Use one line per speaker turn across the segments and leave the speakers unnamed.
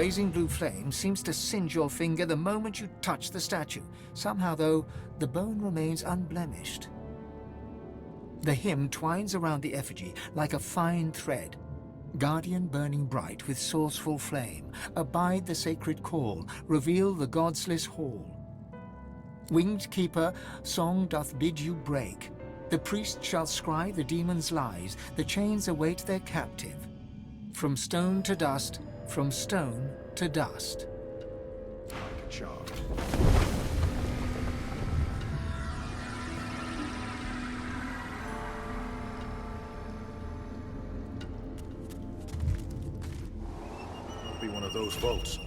blazing blue flame seems to singe your finger the moment you touch the statue. Somehow, though, the bone remains unblemished. The hymn twines around the effigy like a fine thread. Guardian burning bright with sourceful flame, abide the sacred call, reveal the godsless hall. Winged keeper, song doth bid you break. The priest shall scry the demon's lies, the chains await their captive. From stone to dust, from stone to dust.
Like a child. Be one of those bolts.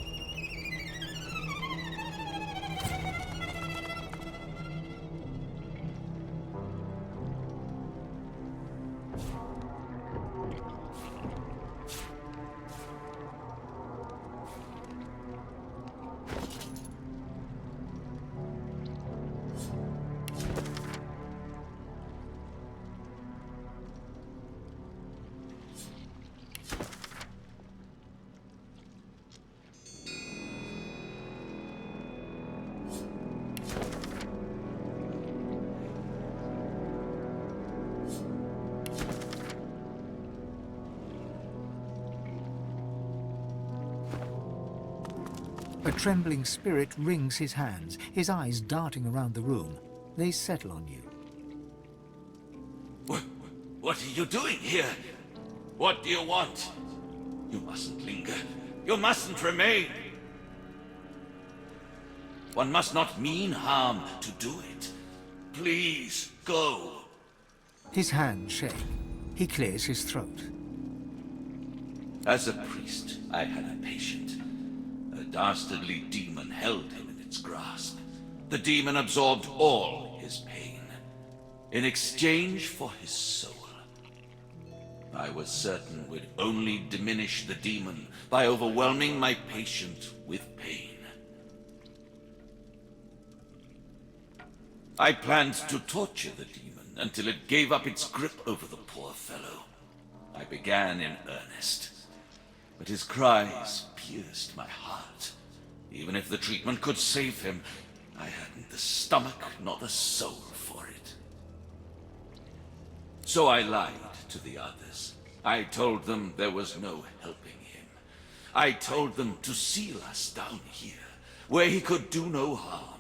A trembling spirit wrings his hands, his eyes darting around the room. They settle on you.
What are you doing here? What do you want? You mustn't linger. You mustn't remain. One must not mean harm to do it. Please, go.
His hands shake. He clears his throat.
As a priest, I had a patient. A dastardly demon held him in its grasp. The demon absorbed all his pain, in exchange for his soul. I was certain we'd only diminish the demon by overwhelming my patient with pain. I planned to torture the demon until it gave up its grip over the poor fellow. I began in earnest, but his cries pierced my heart. Even if the treatment could save him, I hadn't the stomach nor the soul for it. So I lied to the others. I told them there was no helping him. I told them to seal us down here, where he could do no harm,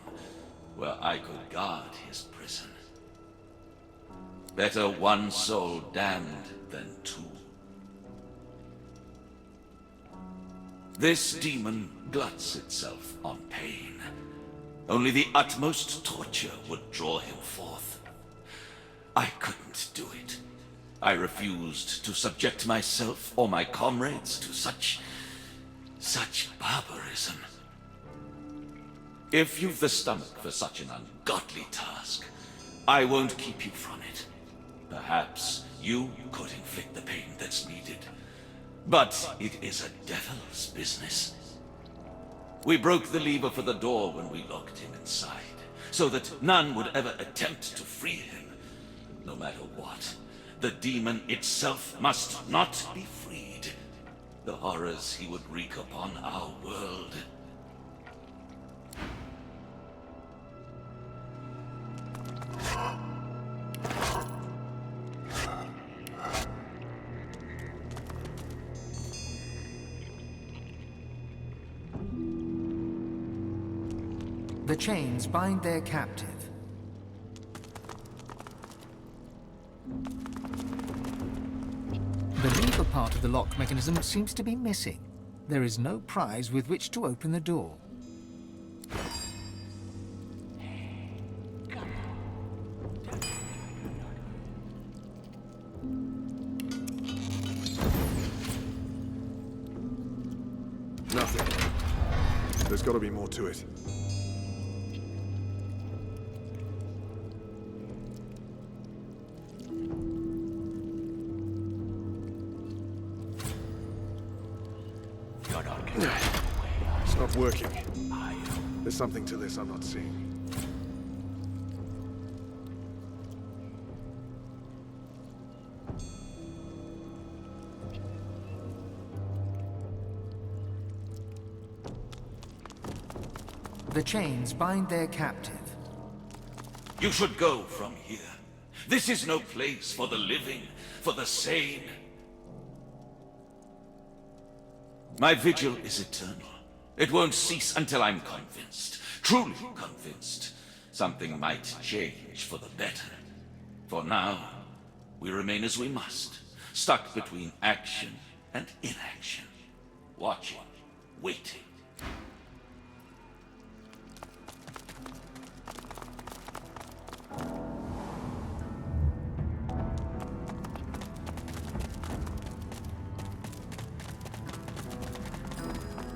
where I could guard his prison. Better one soul damned than two. This demon gluts itself on pain. Only the utmost torture would draw him forth. I couldn't do it. I refused to subject myself or my comrades to such barbarism. If you've the stomach for such an ungodly task, I won't keep you from it. Perhaps you could inflict the pain that's needed. But it is a devil's business. We broke the lever for the door when we locked him inside, so that none would ever attempt to free him. No matter what, the demon itself must not be freed. The horrors he would wreak upon our world.
The chains bind their captive. The lever part of the lock mechanism seems to be missing. There is no prise with which to open the door.
Nothing. There's got to be more to it. It's not working. There's something to this I'm not seeing.
The chains bind their captive.
You should go from here. This is no place for the living, for the sane. My vigil is eternal. It won't cease until I'm convinced, truly convinced, something might change for the better. For now, we remain as we must, stuck between action and inaction, watching, waiting.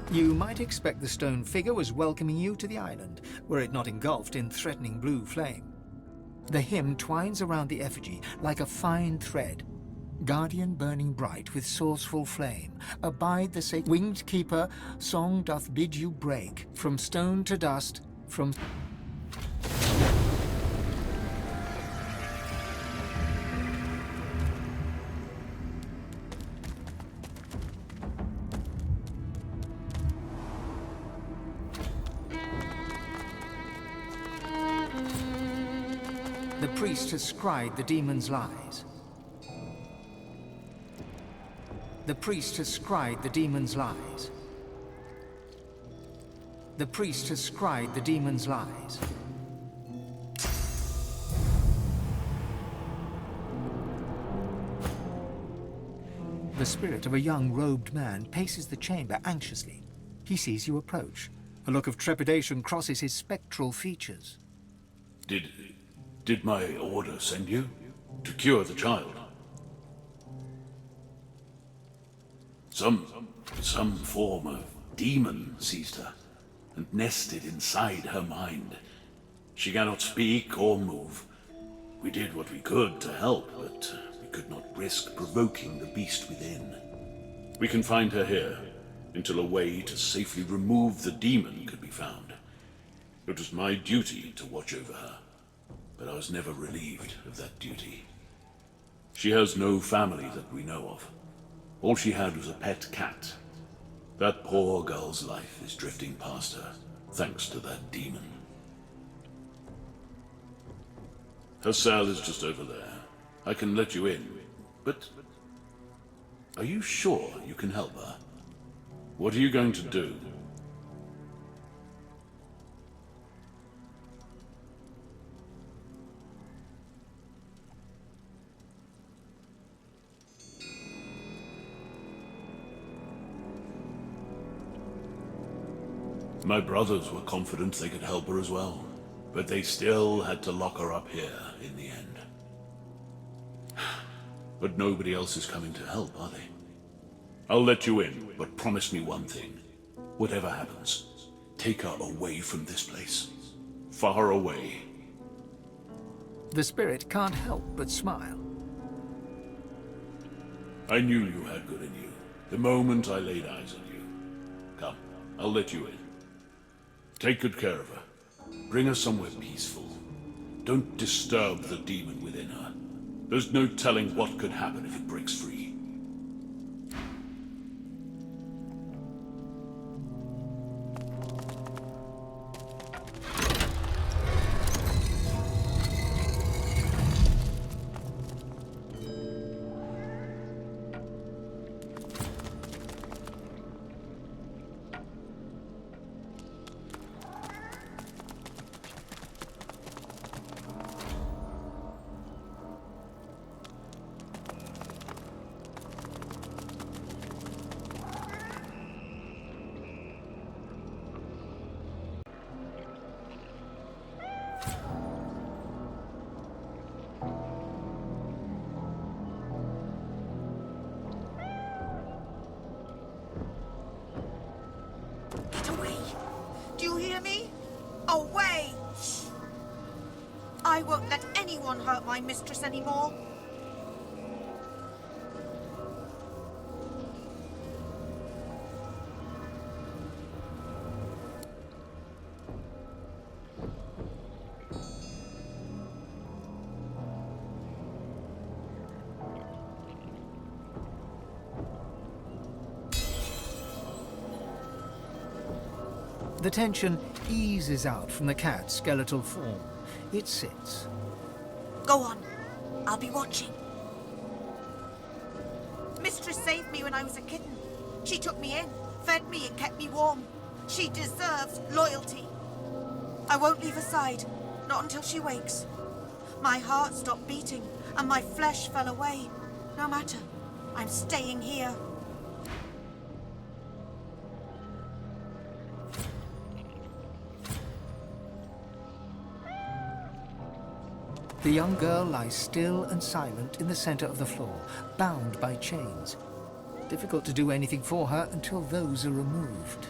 You might expect the stone figure was welcoming you to the island, were it not engulfed in threatening blue flame. The hymn twines around the effigy like a fine thread. Guardian burning bright with sourceful flame, abide the sacred winged keeper, song doth bid you break, from stone to dust, from... The priest has scried the demon's lies. The priest has scried the demon's lies. The priest has scried the demon's lies. The spirit of a young robed man paces the chamber anxiously. He sees you approach. A look of trepidation crosses his spectral features.
Did my order send you? To cure the child? Some form of demon seized her and nested inside her mind. She cannot speak or move. We did what we could to help, but we could not risk provoking the beast within. We can find her here until a way to safely remove the demon could be found. It was my duty to watch over her, but I was never relieved of that duty. She has no family that we know of. All she had was a pet cat. That poor girl's life is drifting past her, thanks to that demon. Her cell is just over there. I can let you in, but are you sure you can help her? What are you going to do? My brothers were confident they could help her as well, but they still had to lock her up here in the end. But nobody else is coming to help, are they? I'll let you in, but promise me one thing. Whatever happens, take her away from this place. Far away.
The spirit can't help but smile.
I knew you had good in you, the moment I laid eyes on you. Come, I'll let you in. Take good care of her. Bring her somewhere peaceful. Don't disturb the demon within her. There's no telling what could happen if it breaks free.
Get away! Do you hear me? Away! I won't let anyone hurt my mistress anymore.
The tension eases out from the cat's skeletal form. It sits.
Go on. I'll be watching. Mistress saved me when I was a kitten. She took me in, fed me and kept me warm. She deserves loyalty. I won't leave her side, not until she wakes. My heart stopped beating and my flesh fell away. No matter, I'm staying here.
The young girl lies still and silent in the center of the floor, bound by chains. Difficult to do anything for her until those are removed.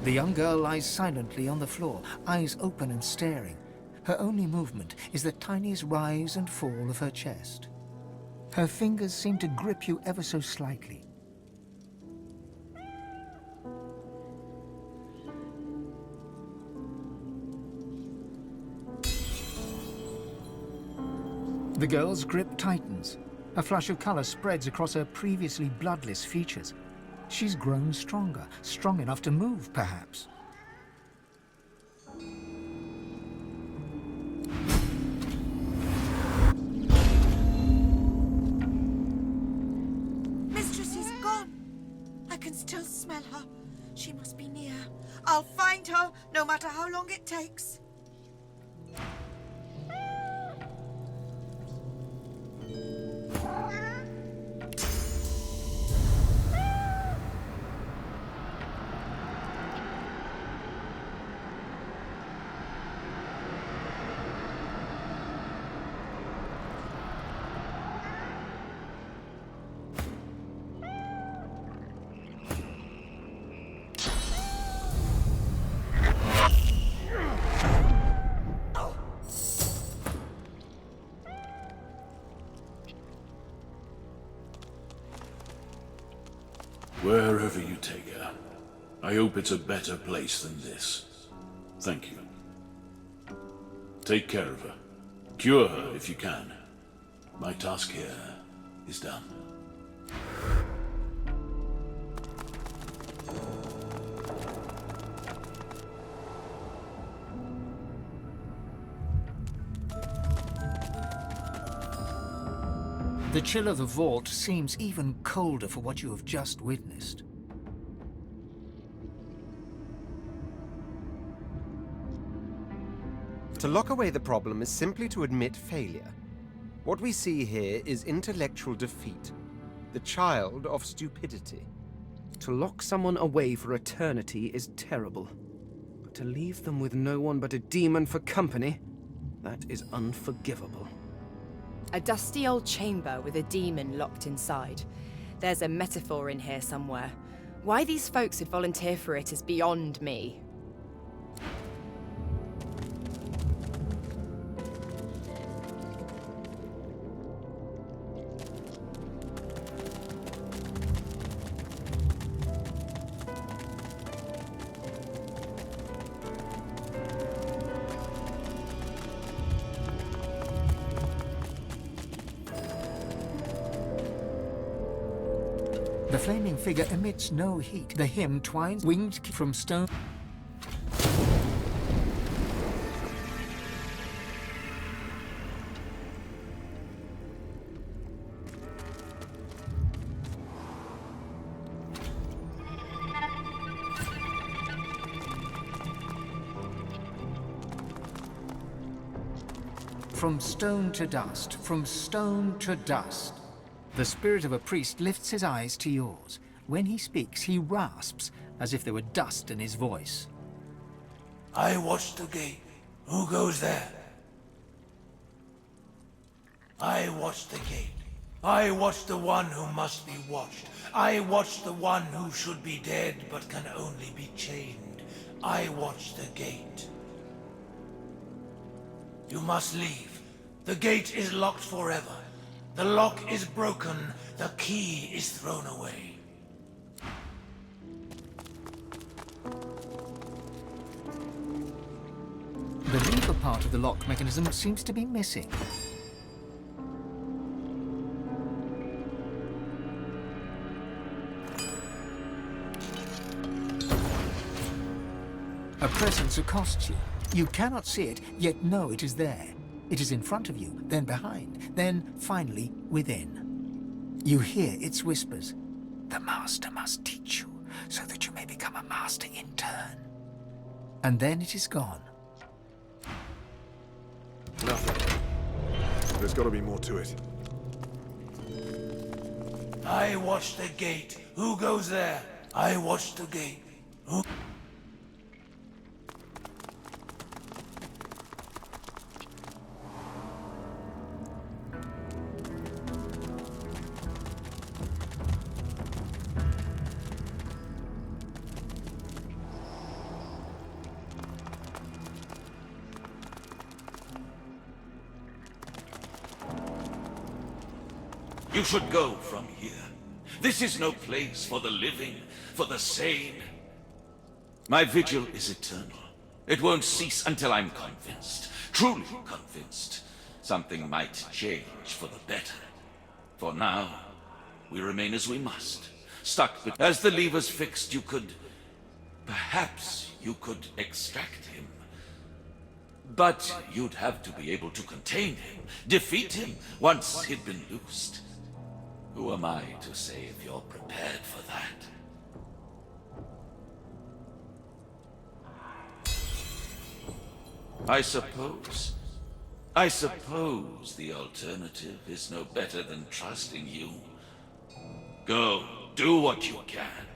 The young girl lies silently on the floor, eyes open and staring. Her only movement is the tiniest rise and fall of her chest. Her fingers seem to grip you ever so slightly. The girl's grip tightens. A flush of color spreads across her previously bloodless features. She's grown stronger, strong enough to move, perhaps.
Mistress is gone. I can still smell her. She must be near. I'll find her, no matter how long it takes.
Wherever you take her, I hope it's a better place than this. Thank you. Take care of her. Cure her if you can. My task here is done.
The chill of the vault seems even colder for what you have just witnessed.
To lock away the problem is simply to admit failure. What we see here is intellectual defeat, the child of stupidity.
To lock someone away for eternity is terrible. But to leave them with no one but a demon for company, that is unforgivable.
A dusty old chamber with a demon locked inside. There's a metaphor in here somewhere. Why these folks would volunteer for it is beyond me.
The flaming figure emits no heat. The hymn twines winged from stone. from stone to dust, from stone to dust. The spirit of a priest lifts his eyes to yours. When he speaks, he rasps, as if there were dust in his voice.
I watch the gate. Who goes there? I watch the gate. I watch the one who must be watched. I watch the one who should be dead but can only be chained. I watch the gate. You must leave. The gate is locked forever. The lock is broken. The key is thrown away.
The lever part of the lock mechanism seems to be missing. A presence accosts you. You cannot see it, yet know it is there. It is in front of you, then behind, then finally within. You hear its whispers. The master must teach you, so that you may become a master in turn. And then it is gone.
Nothing. There's got to be more to it.
I watch the gate. Who goes there? I watch the gate. Who...
You should go from here. This is no place for the living, for the sane. My vigil is eternal. It won't cease until I'm convinced, truly convinced. Something might change for the better. For now, we remain as we must. Stuck, but as the lever's fixed, perhaps you could extract him. But you'd have to be able to contain him, defeat him, once he'd been loosed. Who am I to say if you're prepared for that? I suppose the alternative is no better than trusting you. Go, do what you can.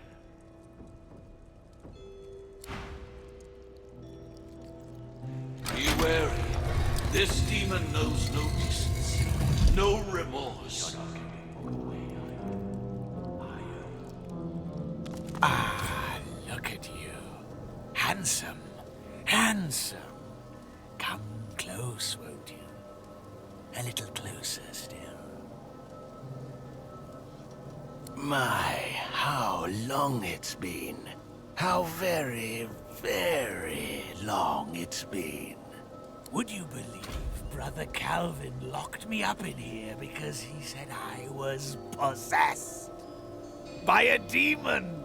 Be wary. This demon knows no decency, no remorse.
Ah, look at you. Handsome. Handsome. Come close, won't you? A little closer still. My, how long it's been. How very, very long it's been. Would you believe Brother Calvin locked me up in here because he said I was possessed by a demon?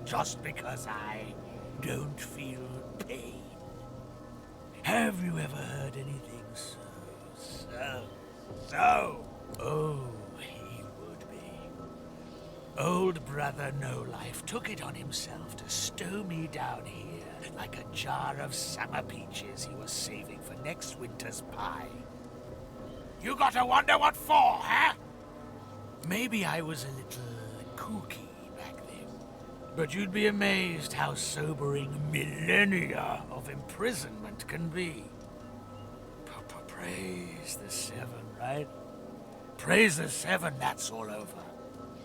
Just because I don't feel pain. Have you ever heard anything so? Oh, he would be. Old Brother No Life took it on himself to stow me down here like a jar of summer peaches he was saving for next winter's pie. You gotta wonder what for, huh? Maybe I was a little kooky. But you'd be amazed how sobering millennia of imprisonment can be. Praise the Seven, right? Praise the Seven, that's all over.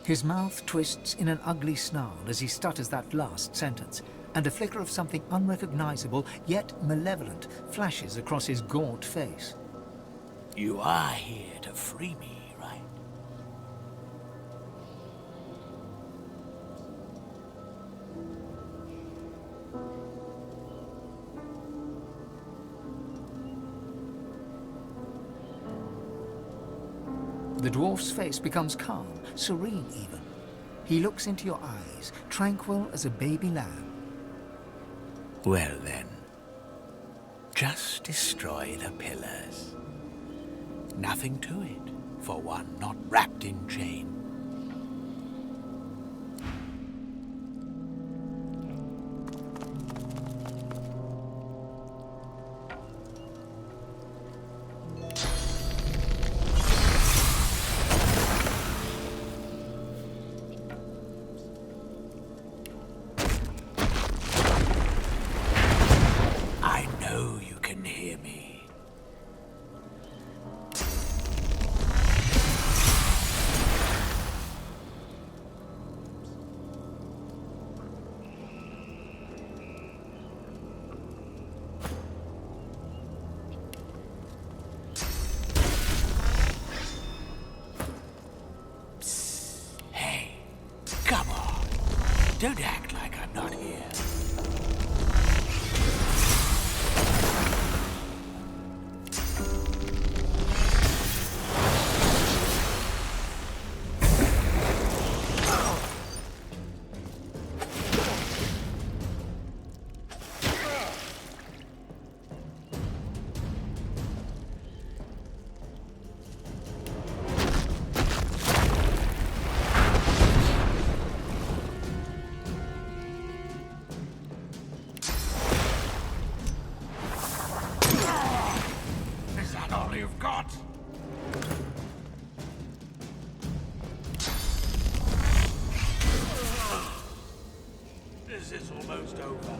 His mouth twists in an ugly snarl as he stutters that last sentence, and a flicker of something unrecognizable, yet malevolent, flashes across his gaunt face.
You are here to free me, right?
The dwarf's face becomes calm, serene even. He looks into your eyes, tranquil as a baby lamb.
Well then, just destroy the pillars. Nothing to it, for one not wrapped in chain. Don't act like I'm not here. Is that all you've got? This is almost over.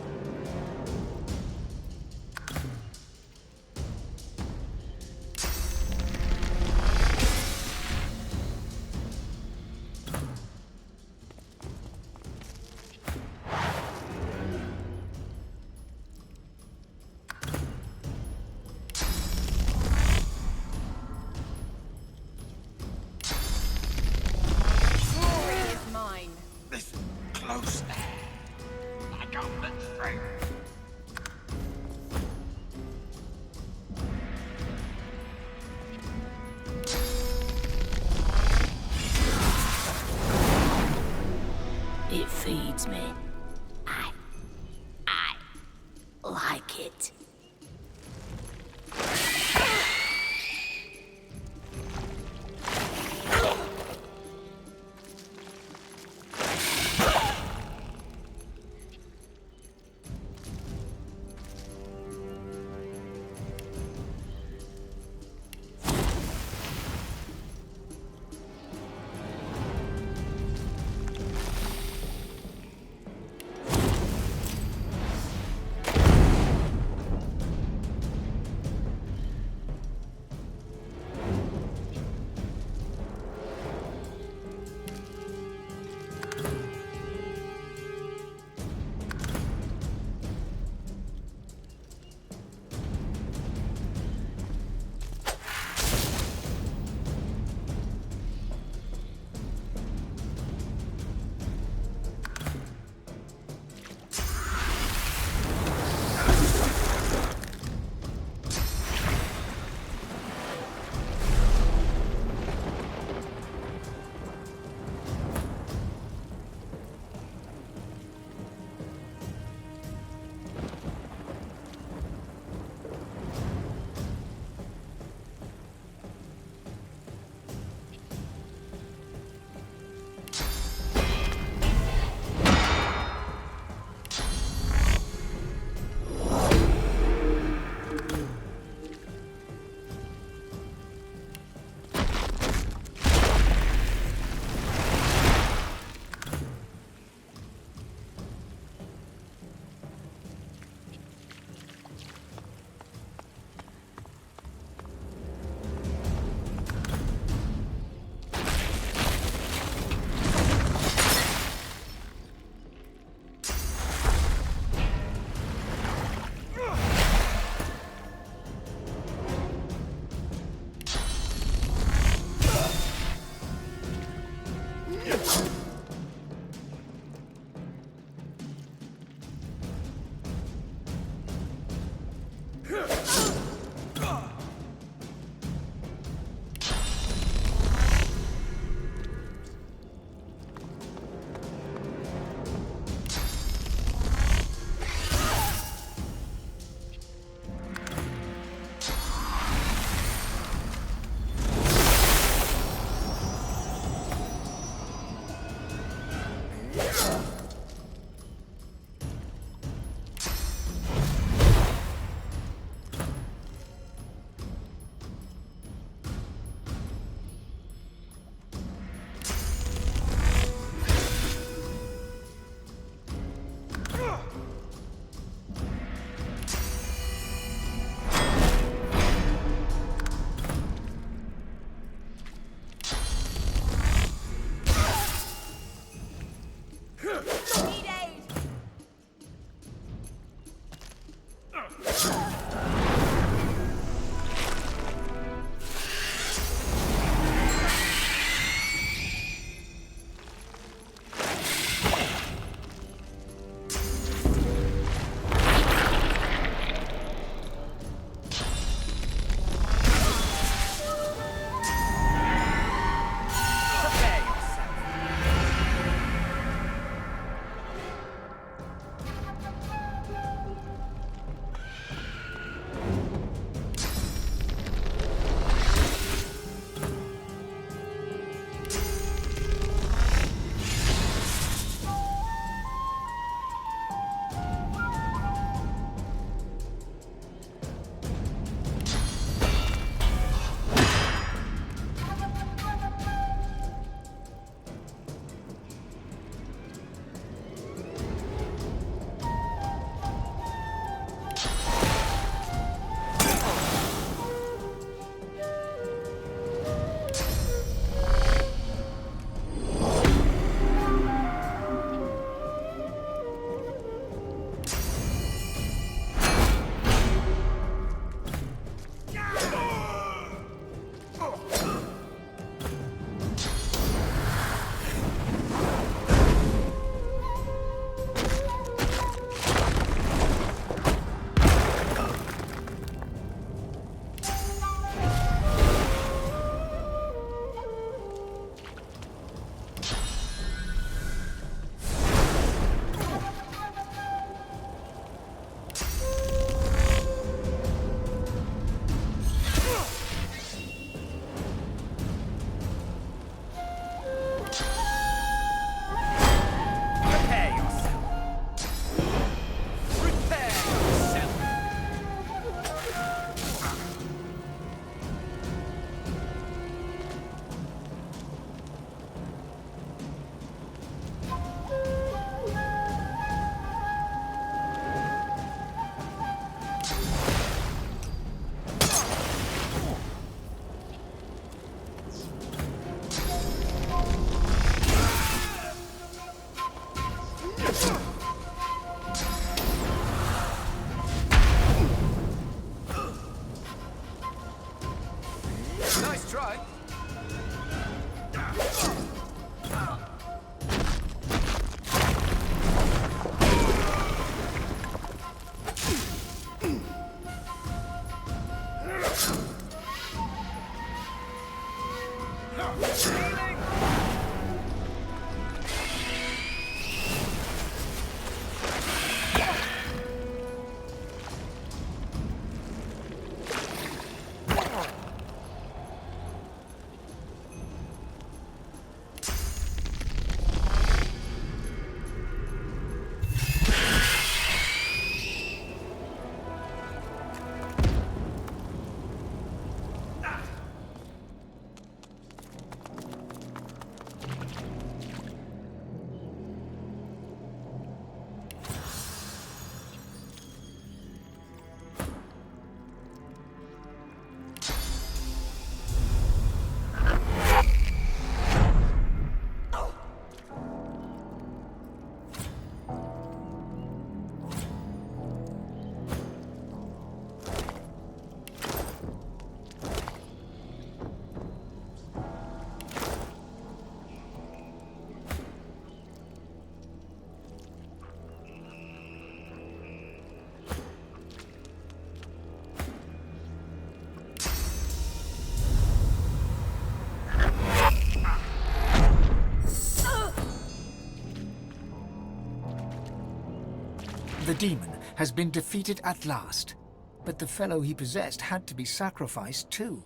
The demon has been defeated at last, but the fellow he possessed had to be sacrificed too.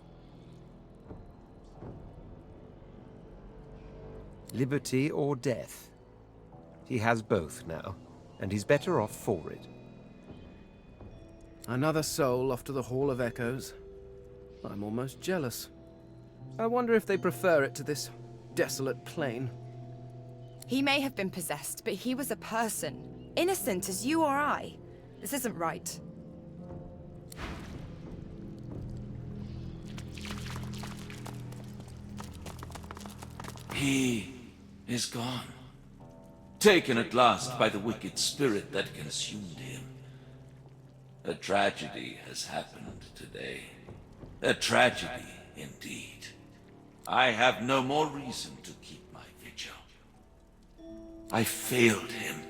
Liberty or death? He has both now, and he's better off for it.
Another soul off to the Hall of Echoes. I'm almost jealous. I wonder if they prefer it to this desolate plain.
He may have been possessed, but he was a person. Innocent as you or I. This isn't right.
He is gone. Taken at last by the wicked spirit that consumed him. A tragedy has happened today. A tragedy indeed. I have no more reason to keep my vigil. I failed him.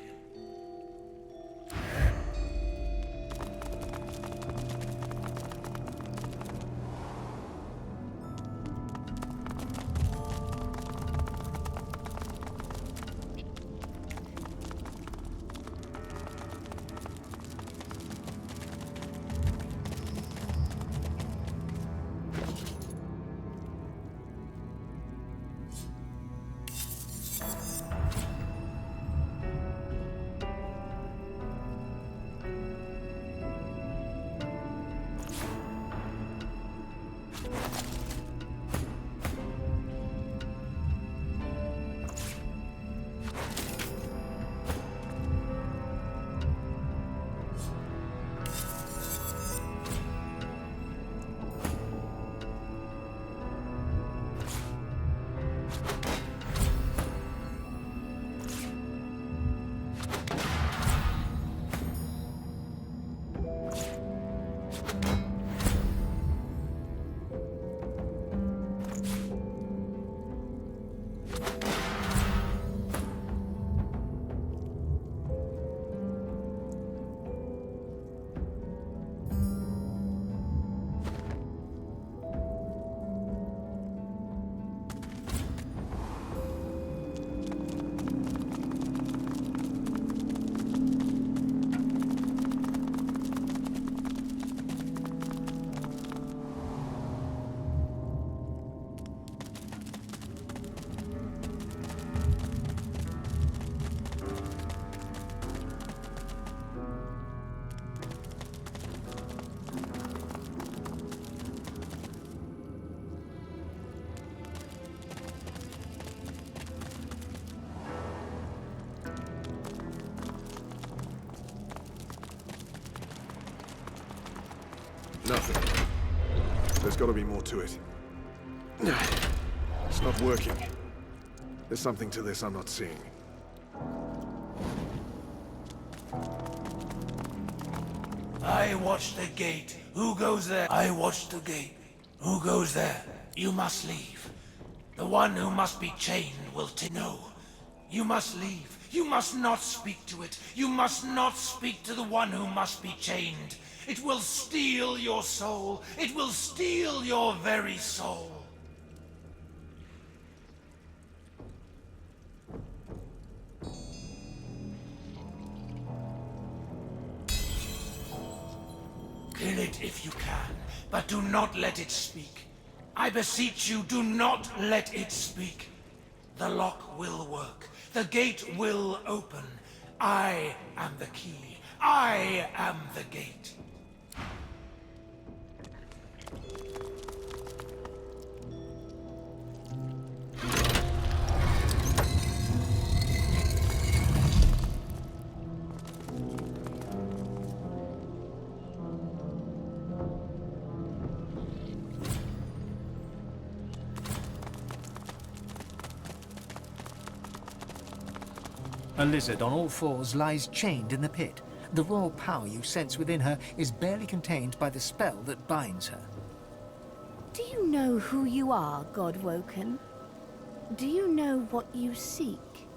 Nothing. There's got to be more to it. It's not working. There's something to this I'm not seeing.
I watch the gate. Who goes there? I watch the gate. Who goes there? You must leave. The one who must be chained will no. You must leave. You must not speak to it. You must not speak to the one who must be chained. It will steal your soul. It will steal your very soul. Kill it if you can, but do not let it speak. I beseech you, do not let it speak. The lock will work. The gate will open. I am the key. I am the gate.
A lizard on all fours lies chained in the pit. The raw power you sense within her is barely contained by the spell that binds her.
Do you know who you are, Godwoken? Do you know what you seek?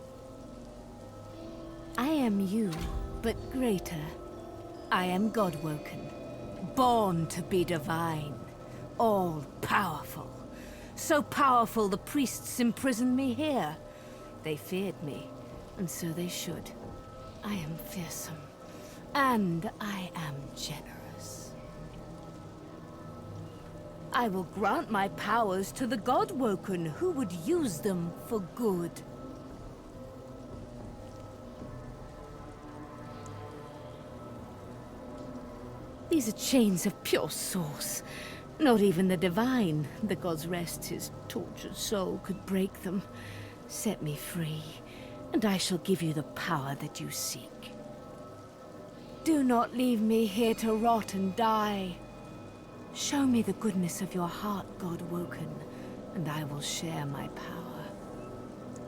I am you, but greater. I am Godwoken, born to be divine, all-powerful. So powerful the priests imprisoned me here. They feared me. And so they should. I am fearsome. And I am generous. I will grant my powers to the Godwoken who would use them for good. These are chains of pure source. Not even the divine, the god's rest, his tortured soul, could break them. Set me free. And I shall give you the power that you seek. Do not leave me here to rot and die. Show me the goodness of your heart, Godwoken, and I will share my power.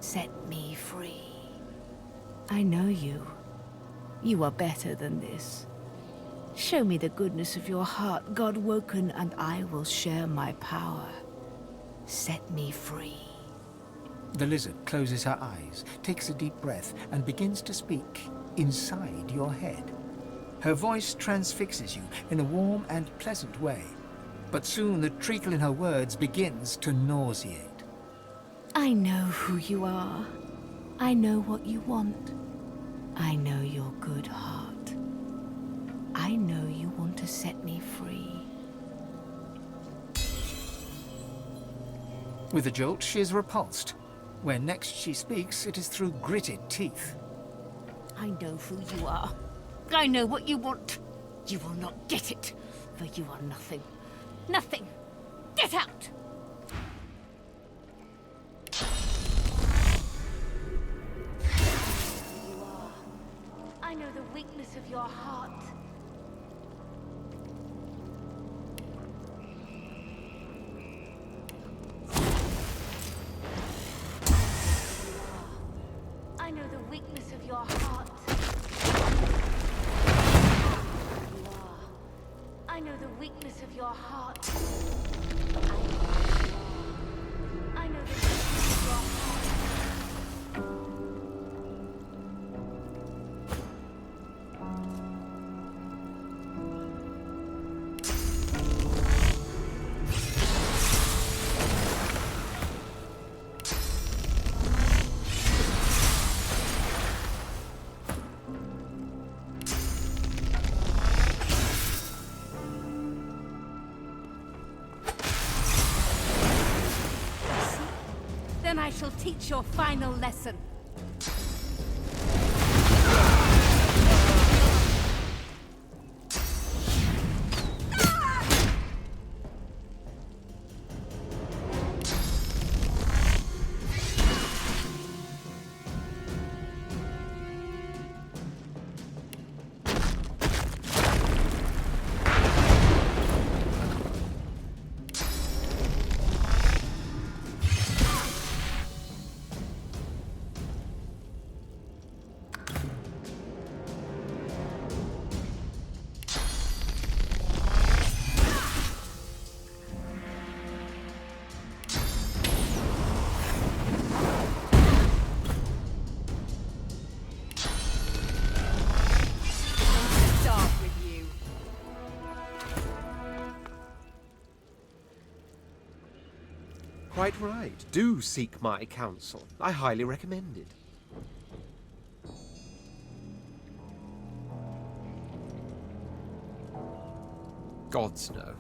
Set me free. I know you. You are better than this. Show me the goodness of your heart, Godwoken, and I will share my power. Set me free.
The lizard closes her eyes, takes a deep breath, and begins to speak inside your head. Her voice transfixes you in a warm and pleasant way, but soon the treacle in her words begins to nauseate.
I know who you are. I know what you want. I know your good heart. I know you want to set me free.
With a jolt, she is repulsed. When next she speaks, it is through gritted teeth.
I know who you are. I know what you want. You will not get it, for you are nothing. Nothing! Get out! You are. I know the weakness of your heart. I know the weakness of your heart. You are. I know the weakness of your heart. I know the weakness of your heart. Then I shall teach your final lesson.
Quite right. Do seek my counsel. I highly recommend it. Gods know,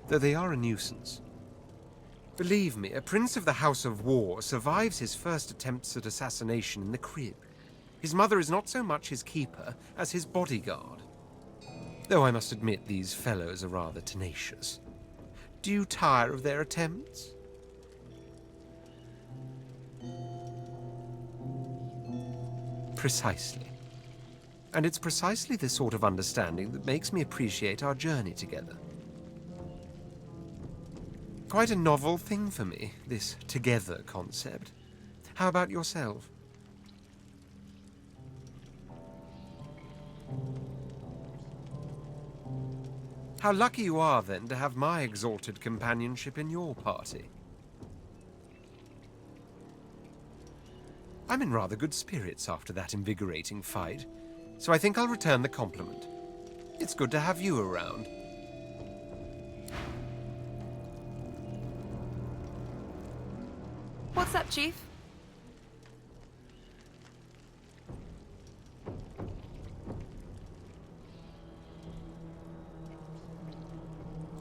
though they are a nuisance. Believe me, a prince of the House of War survives his first attempts at assassination in the crib. His mother is not so much his keeper as his bodyguard. Though I must admit these fellows are rather tenacious. Do you tire of their attempts? Precisely. And it's precisely this sort of understanding that makes me appreciate our journey together. Quite a novel thing for me, this together concept. How about yourself? How lucky you are, then, to have my exalted companionship in your party. I'm in rather good spirits after that invigorating fight, so I think I'll return the compliment. It's good to have you around.
What's up, Chief?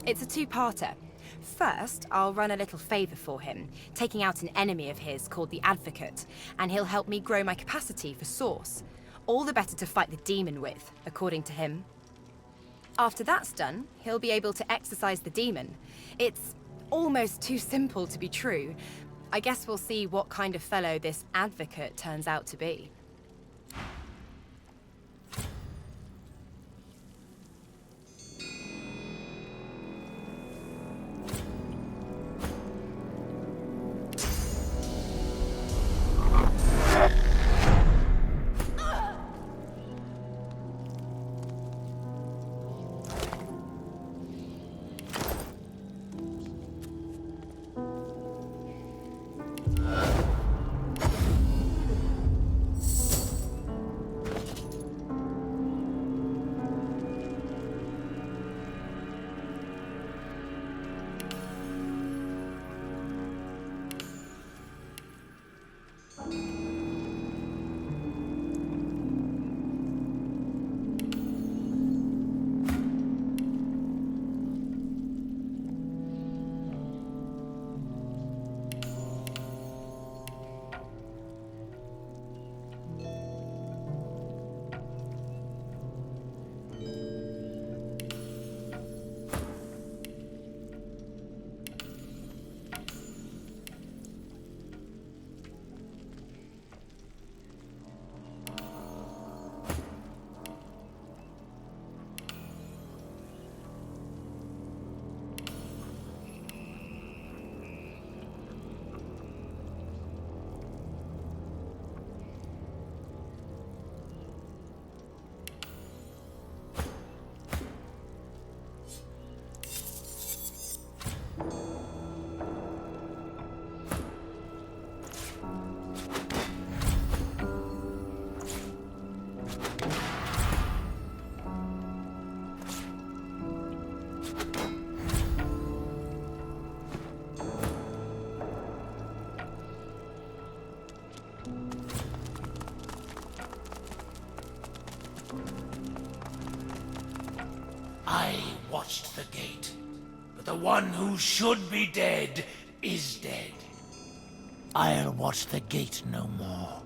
It's a two-parter. First, I'll run a little favor for him, taking out an enemy of his called the Advocate, and he'll help me grow my capacity for Source. All the better to fight the demon with, according to him. After that's done, he'll be able to exorcise the demon. It's almost too simple to be true. I guess we'll see what kind of fellow this Advocate turns out to be.
I watched the gate, but the one who should be dead is dead. I'll watch the gate no more.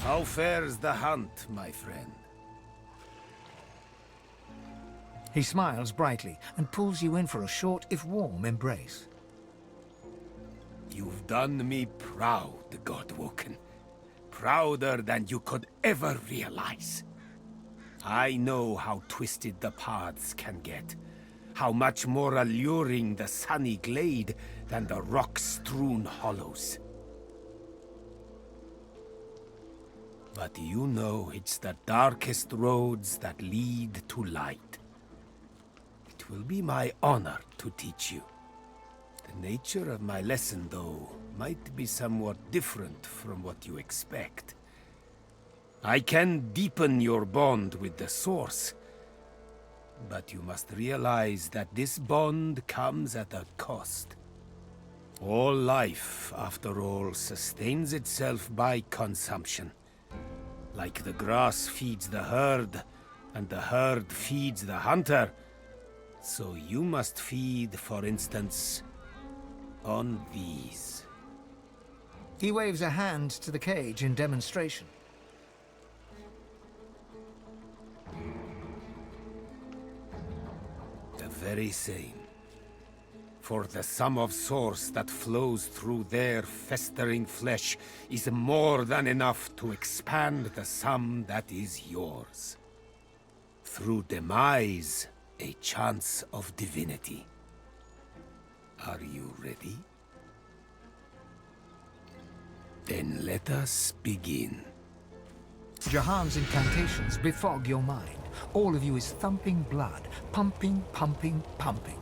How fares the hunt, my friend?
He smiles brightly and pulls you in for a short, if warm, embrace.
You've done me proud, Godwoken. Prouder than you could ever realize. I know how twisted the paths can get. How much more alluring the sunny glade than the rock-strewn hollows. But you know it's the darkest roads that lead to light. It will be my honor to teach you. The nature of my lesson, though, might be somewhat different from what you expect. I can deepen your bond with the Source, but you must realize that this bond comes at a cost. All life, after all, sustains itself by consumption. Like the grass feeds the herd, and the herd feeds the hunter, so you must feed, for instance, on these.
He waves a hand to the cage in demonstration.
The very same. For the sum of source that flows through their festering flesh is more than enough to expand the sum that is yours. Through demise, a chance of divinity. Are you ready? Then let us begin.
Jahan's incantations befog your mind. All of you is thumping blood, pumping, pumping, pumping.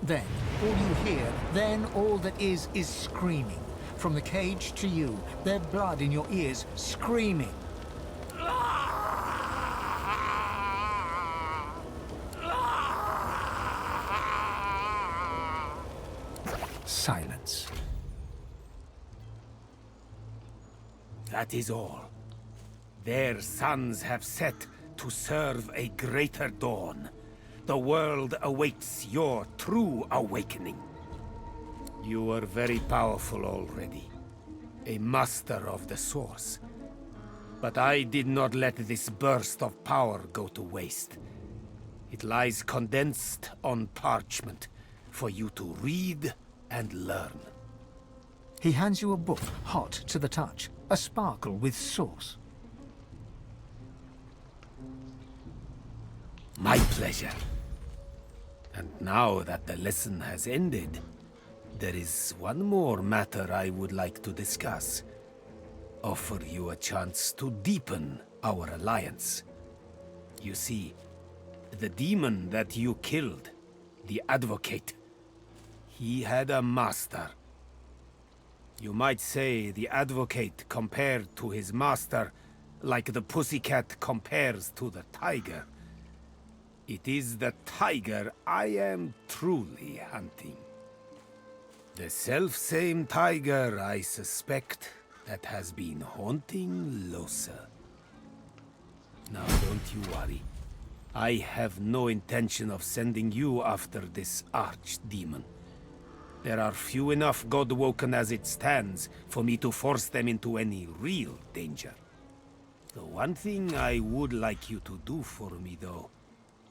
Then, all you hear, then all that is screaming. From the cage to you, their blood in your ears, screaming. Silence.
That is all. Their sons have set to serve a greater dawn. The world awaits your true awakening. You are very powerful already, a master of the Source. But I did not let this burst of power go to waste. It lies condensed on parchment for you to read and learn.
He hands you a book, hot to the touch, a sparkle with source.
My pleasure. And now that the lesson has ended, there is one more matter I would like to discuss. Offer you a chance to deepen our alliance. You see, the demon that you killed, the Advocate, he had a master. You might say the Advocate compared to his master, like the pussycat compares to the tiger. It is the tiger I am truly hunting. The self-same tiger, I suspect, that has been haunting Losa. Now, don't you worry. I have no intention of sending you after this archdemon. There are few enough Godwoken as it stands for me to force them into any real danger. The one thing I would like you to do for me, though,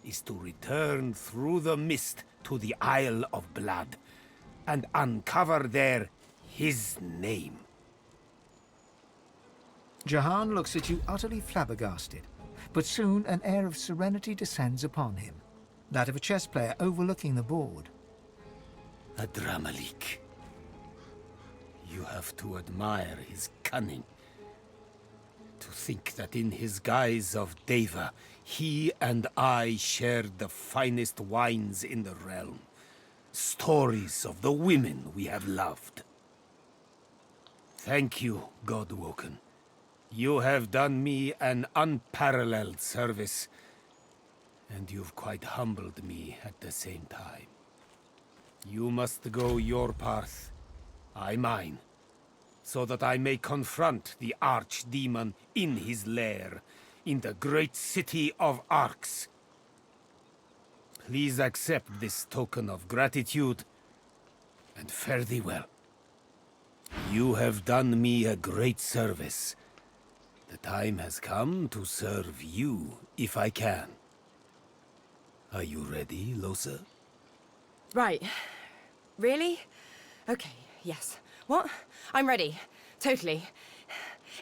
is to return through the mist to the Isle of Blood and uncover there his name.
Jahan looks at you utterly flabbergasted, but soon an air of serenity descends upon him, that of a chess player overlooking the board.
Adramalik. You have to admire his cunning. To think that in his guise of Deva, he and I shared the finest wines in the realm. Stories of the women we have loved. Thank you, Godwoken. You have done me an unparalleled service, and you've quite humbled me at the same time. You must go your path, I mine, so that I may confront the archdemon in his lair, in the great city of Arx. Please accept this token of gratitude, and fare thee well. You have done me a great service, The time has come to serve you, if I can. Are you ready, Losa?
Right. Really? Okay, yes. What? I'm ready. Totally.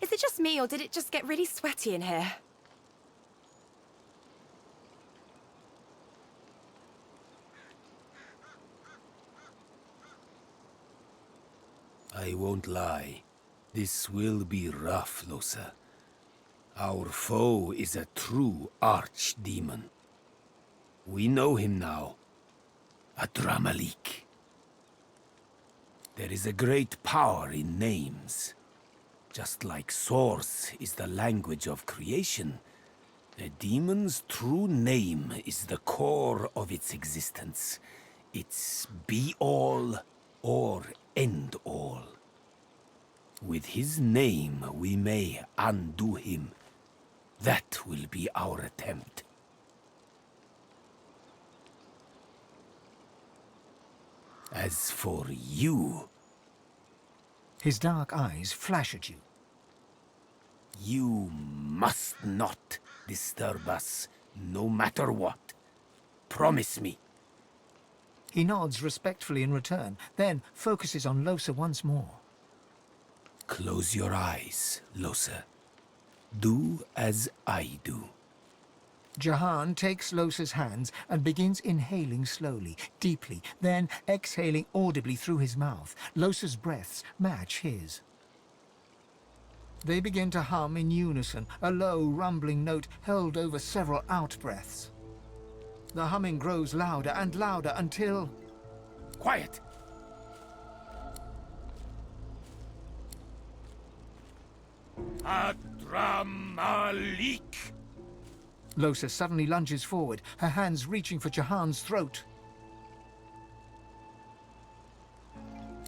Is it just me, or did it just get really sweaty in here?
I won't lie. This will be rough, Losa. Our foe is a true archdemon. We know him now. A Dramalik. There is a great power in names. Just like Source is the language of creation, a demon's true name is the core of its existence. It's be-all or end-all. With his name, we may undo him. That will be our attempt. As for you...
His dark eyes flash at you.
You must not disturb us, no matter what. Promise me.
He nods respectfully in return, then focuses on Losa once more.
Close your eyes, Losa. Do as I do.
Jahan takes Losa's hands and begins inhaling slowly, deeply, then exhaling audibly through his mouth. Losa's breaths match his. They begin to hum in unison, a low, rumbling note held over several out-breaths. The humming grows louder and louder until...
Quiet! Adramalik!
Losa suddenly lunges forward, her hands reaching for Jahan's throat.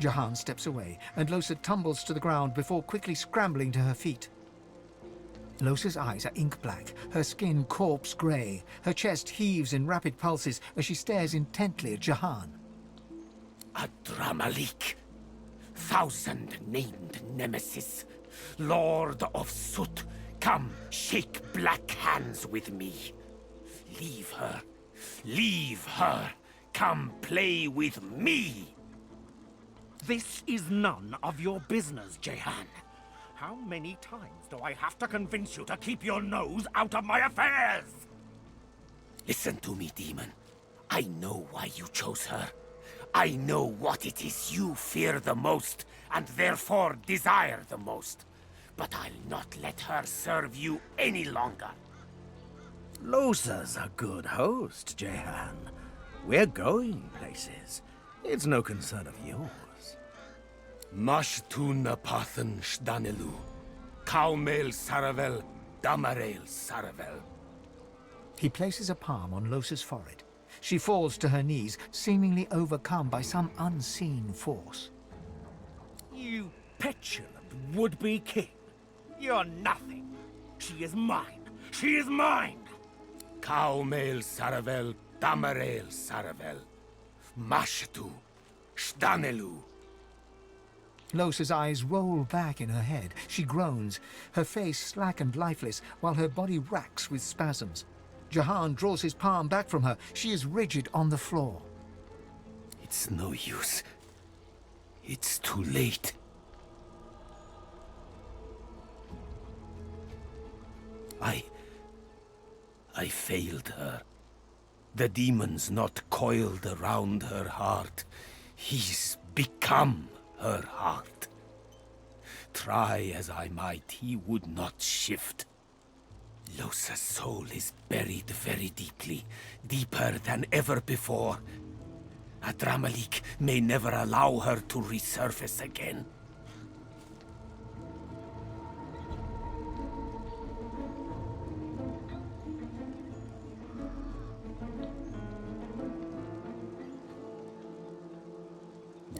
Jahan steps away, and Losa tumbles to the ground before quickly scrambling to her feet. Losa's eyes are ink black, her skin corpse grey. Her chest heaves in rapid pulses as she stares intently at Jahan.
Adramalik, thousand-named nemesis, Lord of Soot, come, shake black hands with me. Leave her. Leave her. Come play with me.
This is none of your business, Jehan. How many times do I have to convince you to keep your nose out of my affairs?
Listen to me, demon. I know why you chose her. I know what it is you fear the most, and therefore desire the most. But I'll not let her serve you any longer.
Losa's a good host, Jehan. We're going places. It's no concern of yours.
Mashtuna Pathan Shdanelu, Kaumel Saravel, Damarel Saravel.
He places a palm on Losa's forehead. She falls to her knees, seemingly overcome by some unseen force.
You petulant would-be king. You're nothing. She is mine. She is mine.
Kaumel Saravel, Damarel Saravel, Mashtu Shdanelu.
Losa's eyes roll back in her head. She groans, her face slack and lifeless, while her body racks with spasms. Jahan draws his palm back from her. She is rigid on the floor.
It's no use. It's too late. I failed her. The demon's not coiled around her heart. He's become her heart. Try as I might, he would not shift. Losa's soul is buried very deeply, deeper than ever before. Adramalik may never allow her to resurface again.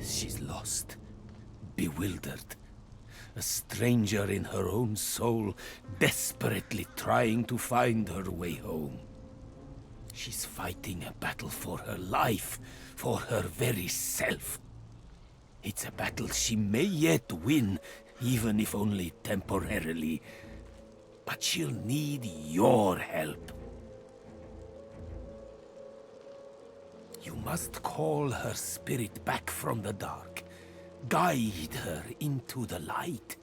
She's lost, bewildered. A stranger in her own soul, desperately trying to find her way home. She's fighting a battle for her life, for her very self. It's a battle she may yet win, even if only temporarily. but she'll need your help. You must call her spirit back from the dark. Guide her into the light.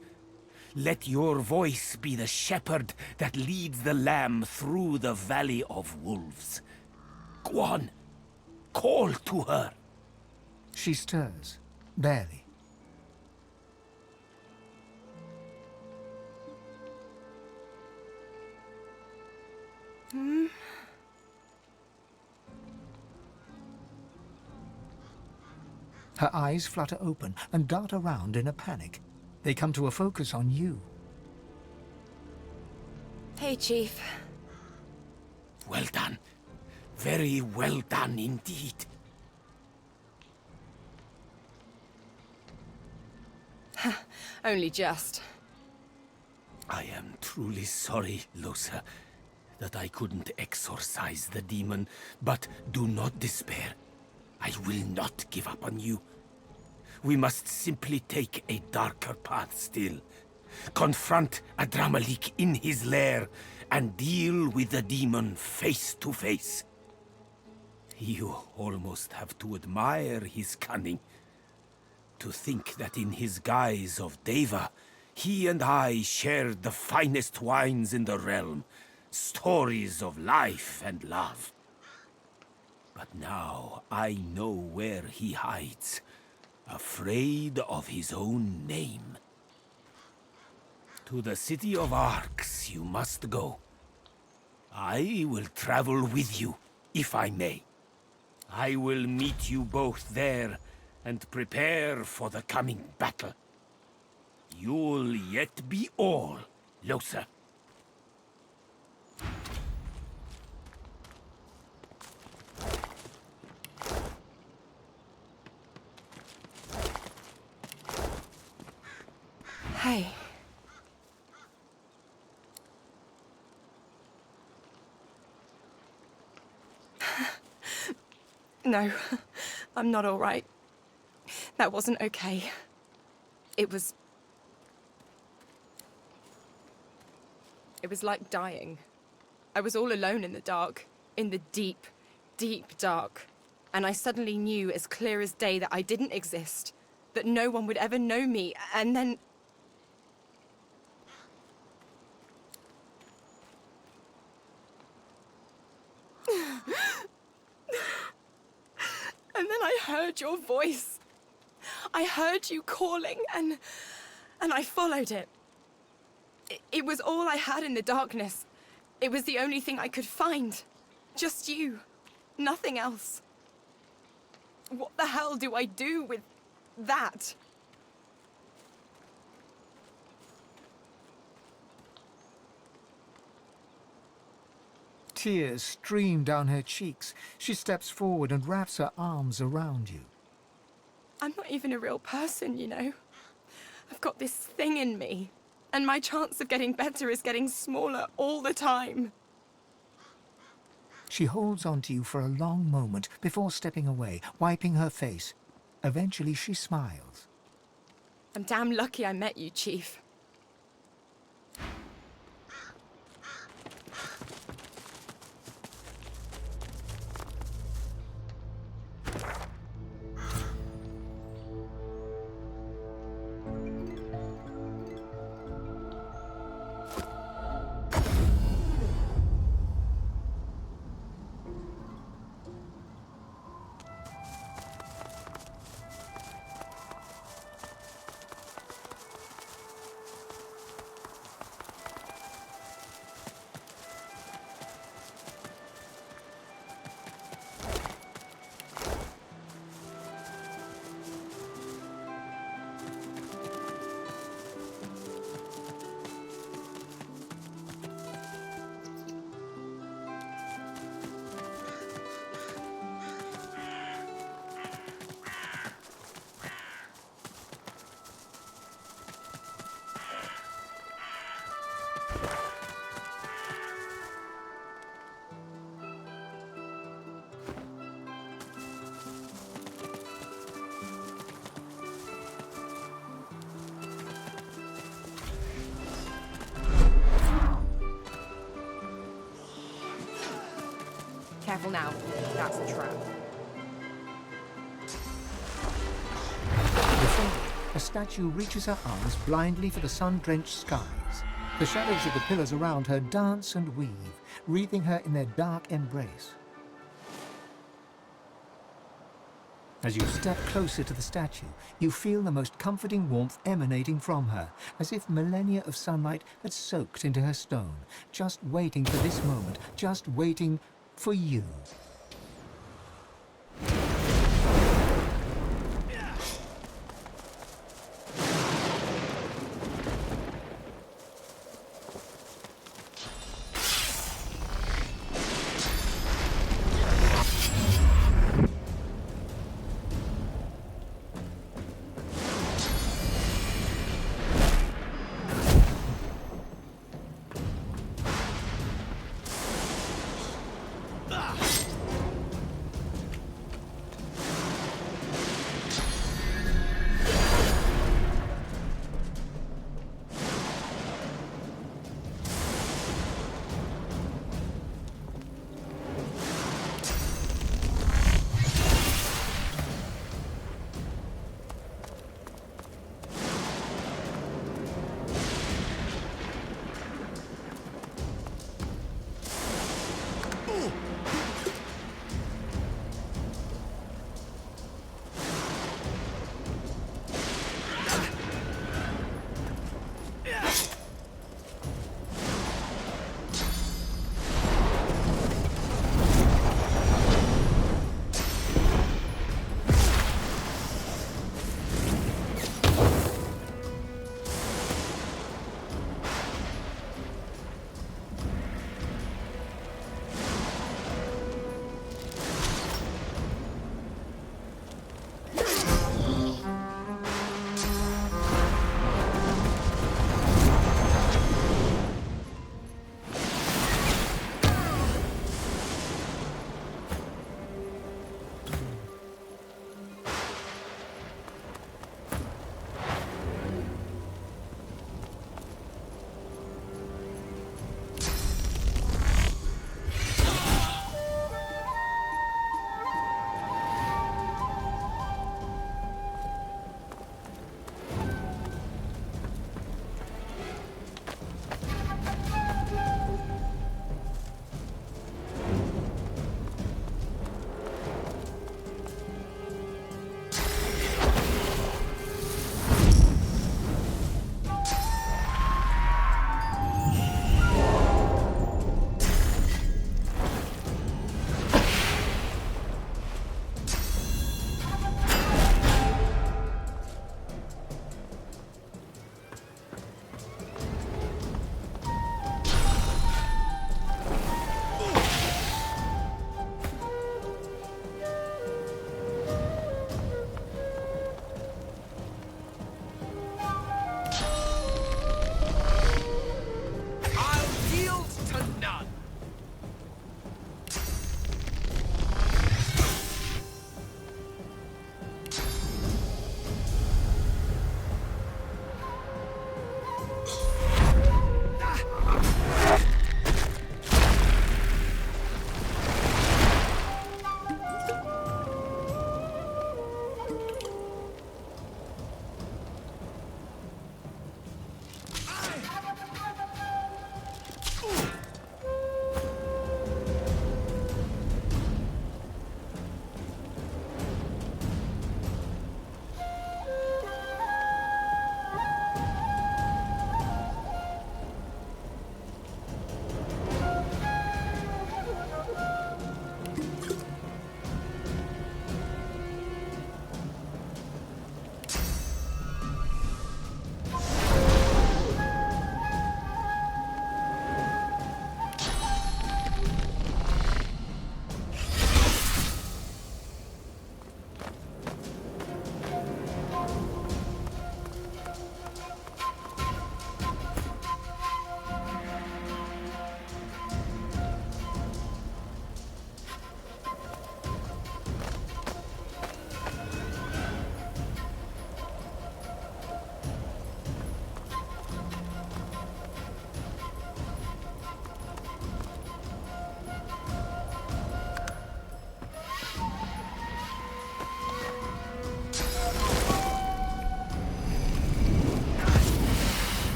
Let your voice be the shepherd that leads the lamb through the valley of wolves. Go on, call to her.
She stirs, barely. Her eyes flutter open and dart around in a panic. They come to a focus on you.
Hey, Chief.
Well done. Very well done indeed.
Only just.
I am truly sorry, Losa, that I couldn't exorcise the demon, but do not despair. I will not give up on you. We must simply take a darker path still. Confront Adramalik in his lair and deal with the demon face to face. You almost have to admire his cunning. To think that in his guise of Deva, he and I shared the finest wines in the realm, stories of life and love. But now I know where he hides, afraid of his own name. To the city of Arx you must go. I will travel with you, if I may. I will meet you both there and prepare for the coming battle. You'll yet be all, Losa.
Hey. No, I'm not all right. That wasn't okay. It was like dying. I was all alone in the dark, in the deep, deep dark. And I suddenly knew as clear as day that I didn't exist, that no one would ever know me, and then... And then I heard your voice. I heard you calling, and I followed it. It was all I had in the darkness. It was the only thing I could find. Just you. Nothing else. What the hell do I do with that?
Tears stream down her cheeks. She steps forward and wraps her arms around you.
I'm not even a real person, you know. I've got this thing in me, and my chance of getting better is getting smaller all the time.
She holds onto you for a long moment before stepping away, wiping her face. Eventually she smiles.
I'm damn lucky I met you, Chief. careful now. That's a trap.
Before a statue reaches her arms blindly for the sun-drenched skies. The shadows of the pillars around her dance and weave, wreathing her in their dark embrace. As you step closer to the statue, you feel the most comforting warmth emanating from her, as if millennia of sunlight had soaked into her stone, just waiting for this moment, just waiting for you.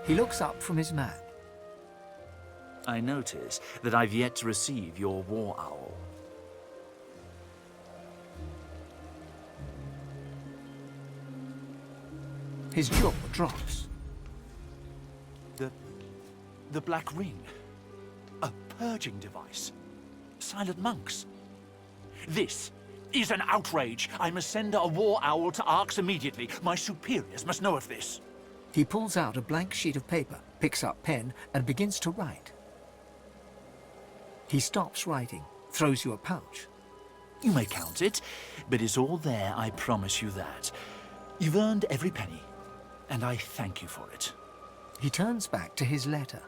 He looks up from his map.
I notice that I've yet to receive your war owl.
His jaw drops.
The Black Ring. A purging device. Silent monks. This is an outrage. I must send a war owl to Arx immediately. My superiors must know of this.
He pulls out a blank sheet of paper, picks up pen, and begins to write. He stops writing, throws you a pouch.
You may count it, but it's all there, I promise you that. You've earned every penny, and I thank you for it.
He turns back to his letter.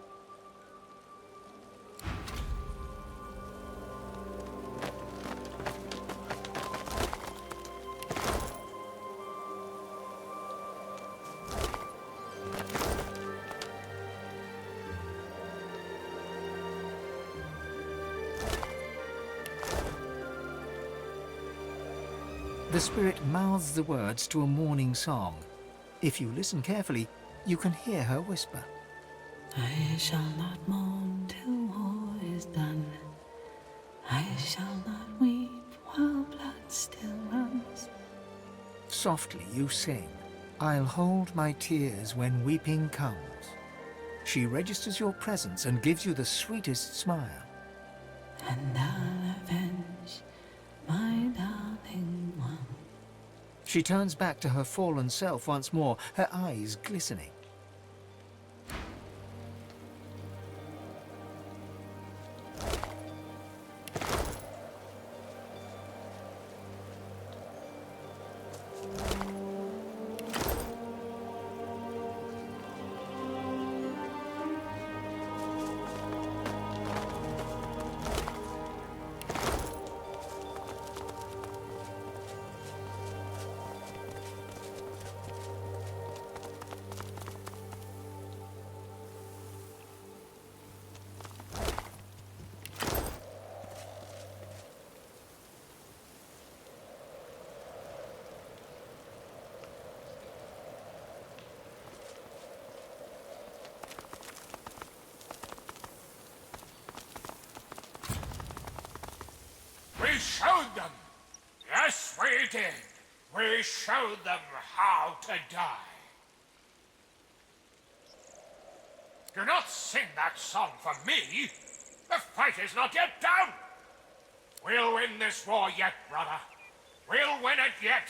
The spirit mouths the words to a morning song. If you listen carefully, you can hear her whisper.
I shall not mourn till war is done. I shall not weep while blood still runs.
Softly you sing, I'll hold my tears when weeping comes. She registers your presence and gives you the sweetest smile.
And I'll avenge my darling one.
She turns back to her fallen self once more, her eyes glistening.
We showed them. Yes, we did. We showed them how to die. Do not sing that song for me. The fight is not yet done. We'll win this war yet, brother. We'll win it yet.